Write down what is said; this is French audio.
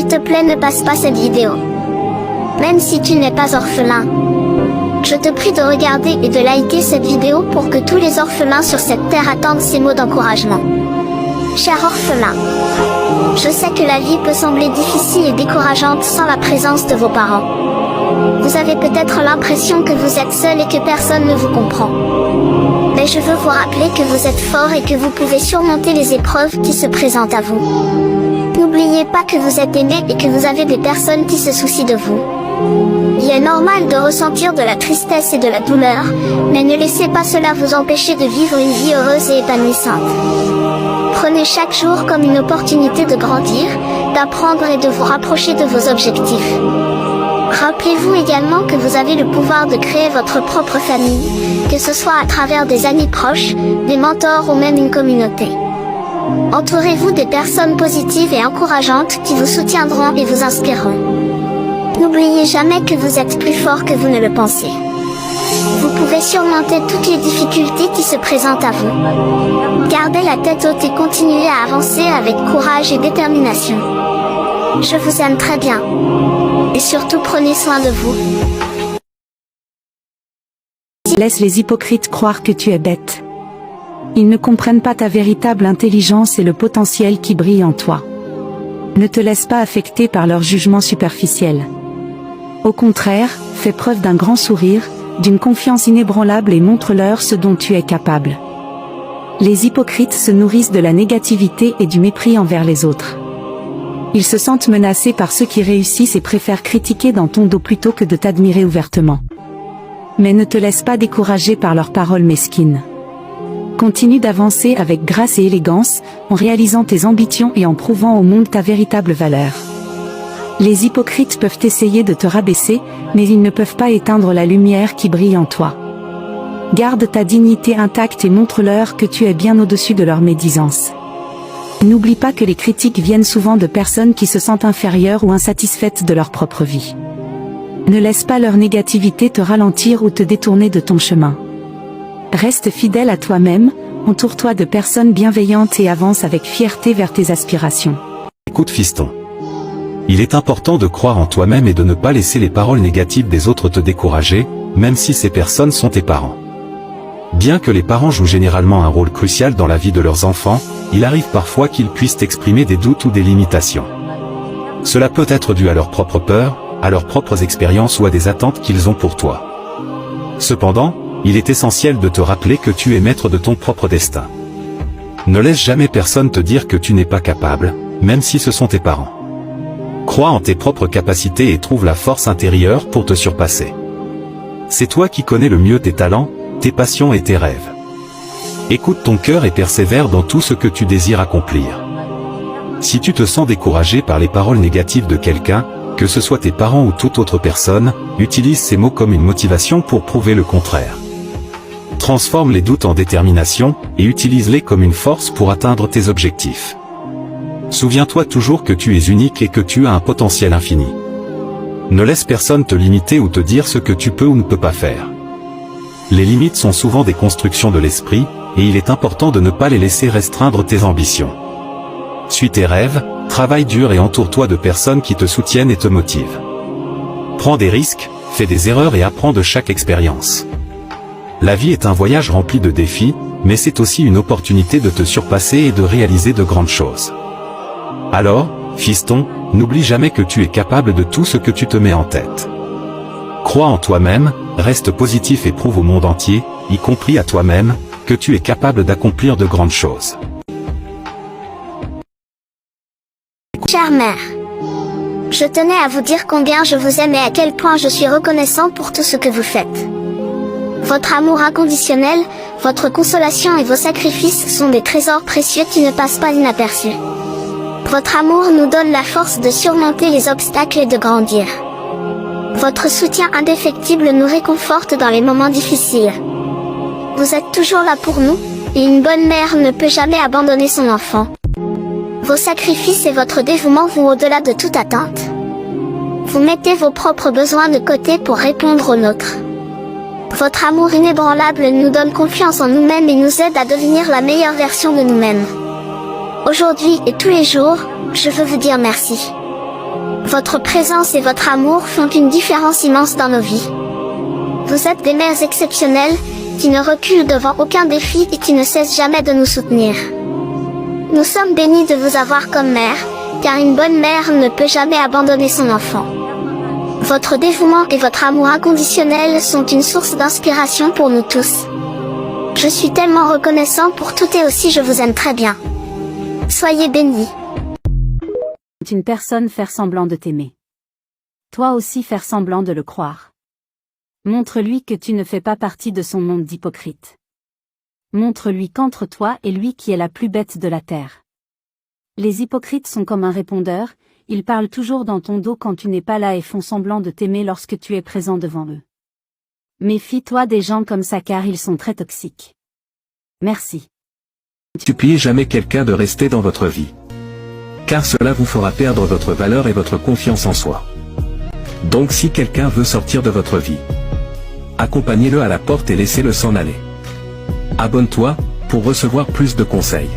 S'il te plaît, ne passe pas cette vidéo. Même si tu n'es pas orphelin, je te prie de regarder et de liker cette vidéo pour que tous les orphelins sur cette terre attendent ces mots d'encouragement. Cher orphelin, je sais que la vie peut sembler difficile et décourageante sans la présence de vos parents. Vous avez peut-être l'impression que vous êtes seul et que personne ne vous comprend. Mais je veux vous rappeler que vous êtes fort et que vous pouvez surmonter les épreuves qui se présentent à vous. N'oubliez pas que vous êtes aimé et que vous avez des personnes qui se soucient de vous. Il est normal de ressentir de la tristesse et de la douleur, mais ne laissez pas cela vous empêcher de vivre une vie heureuse et épanouissante. Prenez chaque jour comme une opportunité de grandir, d'apprendre et de vous rapprocher de vos objectifs. Rappelez-vous également que vous avez le pouvoir de créer votre propre famille, que ce soit à travers des amis proches, des mentors ou même une communauté. Entourez-vous des personnes positives et encourageantes qui vous soutiendront et vous inspireront. N'oubliez jamais que vous êtes plus fort que vous ne le pensez. Vous pouvez surmonter toutes les difficultés qui se présentent à vous. Gardez la tête haute et continuez à avancer avec courage et détermination. Je vous aime très bien. Et surtout prenez soin de vous. Laisse les hypocrites croire que tu es bête. Ils ne comprennent pas ta véritable intelligence et le potentiel qui brille en toi. Ne te laisse pas affecter par leurs jugements superficiels. Au contraire, fais preuve d'un grand sourire, d'une confiance inébranlable et montre-leur ce dont tu es capable. Les hypocrites se nourrissent de la négativité et du mépris envers les autres. Ils se sentent menacés par ceux qui réussissent et préfèrent critiquer dans ton dos plutôt que de t'admirer ouvertement. Mais ne te laisse pas décourager par leurs paroles mesquines. Continue d'avancer avec grâce et élégance, en réalisant tes ambitions et en prouvant au monde ta véritable valeur. Les hypocrites peuvent essayer de te rabaisser, mais ils ne peuvent pas éteindre la lumière qui brille en toi. Garde ta dignité intacte et montre-leur que tu es bien au-dessus de leur médisance. N'oublie pas que les critiques viennent souvent de personnes qui se sentent inférieures ou insatisfaites de leur propre vie. Ne laisse pas leur négativité te ralentir ou te détourner de ton chemin. Reste fidèle à toi-même, entoure-toi de personnes bienveillantes et avance avec fierté vers tes aspirations. Écoute fiston. Il est important de croire en toi-même et de ne pas laisser les paroles négatives des autres te décourager, même si ces personnes sont tes parents. Bien que les parents jouent généralement un rôle crucial dans la vie de leurs enfants, il arrive parfois qu'ils puissent exprimer des doutes ou des limitations. Cela peut être dû à leurs propres peurs, à leurs propres expériences ou à des attentes qu'ils ont pour toi. Cependant, il est essentiel de te rappeler que tu es maître de ton propre destin. Ne laisse jamais personne te dire que tu n'es pas capable, même si ce sont tes parents. Crois en tes propres capacités et trouve la force intérieure pour te surpasser. C'est toi qui connais le mieux tes talents, tes passions et tes rêves. Écoute ton cœur et persévère dans tout ce que tu désires accomplir. Si tu te sens découragé par les paroles négatives de quelqu'un, que ce soit tes parents ou toute autre personne, utilise ces mots comme une motivation pour prouver le contraire. Transforme les doutes en détermination, et utilise-les comme une force pour atteindre tes objectifs. Souviens-toi toujours que tu es unique et que tu as un potentiel infini. Ne laisse personne te limiter ou te dire ce que tu peux ou ne peux pas faire. Les limites sont souvent des constructions de l'esprit, et il est important de ne pas les laisser restreindre tes ambitions. Suis tes rêves, travaille dur et entoure-toi de personnes qui te soutiennent et te motivent. Prends des risques, fais des erreurs et apprends de chaque expérience. La vie est un voyage rempli de défis, mais c'est aussi une opportunité de te surpasser et de réaliser de grandes choses. Alors, fiston, n'oublie jamais que tu es capable de tout ce que tu te mets en tête. Crois en toi-même, reste positif et prouve au monde entier, y compris à toi-même, que tu es capable d'accomplir de grandes choses. Chère mère, je tenais à vous dire combien je vous aime et à quel point je suis reconnaissant pour tout ce que vous faites. Votre amour inconditionnel, votre consolation et vos sacrifices sont des trésors précieux qui ne passent pas inaperçus. Votre amour nous donne la force de surmonter les obstacles et de grandir. Votre soutien indéfectible nous réconforte dans les moments difficiles. Vous êtes toujours là pour nous, et une bonne mère ne peut jamais abandonner son enfant. Vos sacrifices et votre dévouement vont au-delà de toute attente. Vous mettez vos propres besoins de côté pour répondre aux nôtres. Votre amour inébranlable nous donne confiance en nous-mêmes et nous aide à devenir la meilleure version de nous-mêmes. Aujourd'hui et tous les jours, je veux vous dire merci. Votre présence et votre amour font une différence immense dans nos vies. Vous êtes des mères exceptionnelles, qui ne reculent devant aucun défi et qui ne cessent jamais de nous soutenir. Nous sommes bénis de vous avoir comme mère, car une bonne mère ne peut jamais abandonner son enfant. Votre dévouement et votre amour inconditionnel sont une source d'inspiration pour nous tous. Je suis tellement reconnaissant pour tout et aussi je vous aime très bien. Soyez bénis. Une personne faire semblant de t'aimer. Toi aussi faire semblant de le croire. Montre-lui que tu ne fais pas partie de son monde d'hypocrites. Montre-lui qu'entre toi et lui qui est la plus bête de la terre. Les hypocrites sont comme un répondeur, ils parlent toujours dans ton dos quand tu n'es pas là et font semblant de t'aimer lorsque tu es présent devant eux. Méfie-toi des gens comme ça car ils sont très toxiques. Merci. Suppliez jamais quelqu'un de rester dans votre vie. Car cela vous fera perdre votre valeur et votre confiance en soi. Donc si quelqu'un veut sortir de votre vie, accompagnez-le à la porte et laissez-le s'en aller. Abonne-toi, pour recevoir plus de conseils.